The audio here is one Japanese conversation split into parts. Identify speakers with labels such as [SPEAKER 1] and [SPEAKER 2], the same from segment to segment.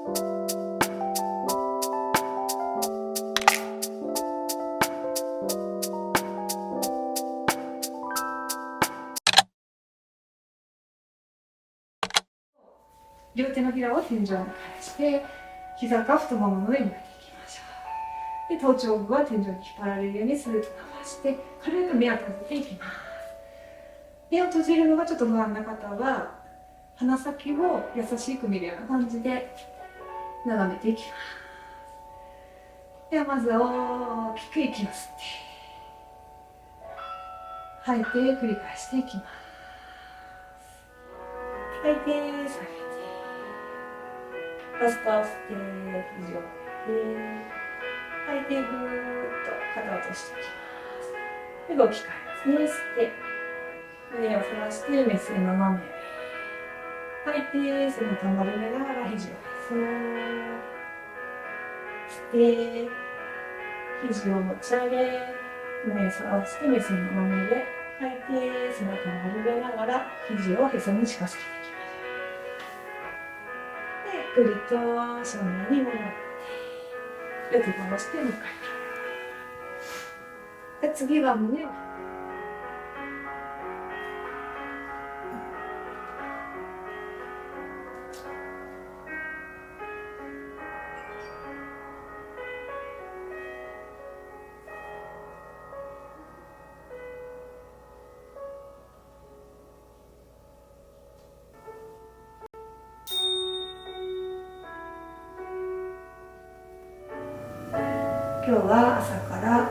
[SPEAKER 1] 両手のひらを天井に返して、膝か太ももの上に向けていきましょう。で、頭頂部は天井に引っ張られるようにスーッと伸ばして、軽く目を閉じていきます。目を閉じるのがちょっと不安な方は、鼻先を優しく見るような感じで眺めていきます。ではまず大きく息を吸って、吐いて繰り返していきます。吐いて下げて、ラスト吸って肘を上げて、吐いてぐーっと肩を落としていきます。で動き変えますね。吸って胸を反らして目線の斜め上。吐いて背中丸めながら肘をそう吸って肘を持ち上げ、胸を反らして目線の斜め上。吐いて背中丸めながら肘をへそに近づけていきます。ゆっくりと正面に戻って、両手を下ろして向かいます。で次は胸を今日は朝から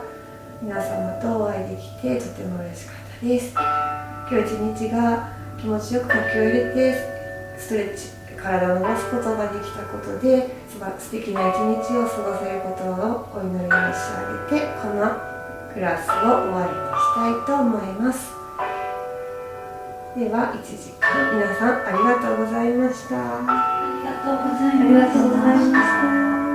[SPEAKER 1] 皆様とお会いできてとても嬉しかったです。今日一日が気持ちよく呼吸を入れてストレッチ、体を伸ばすことができたことで素敵な一日を過ごせることをお祈り申し上げて、このクラスを終わりにしたいと思います。では1時間皆さんありがとうございました。
[SPEAKER 2] ありがとうございました。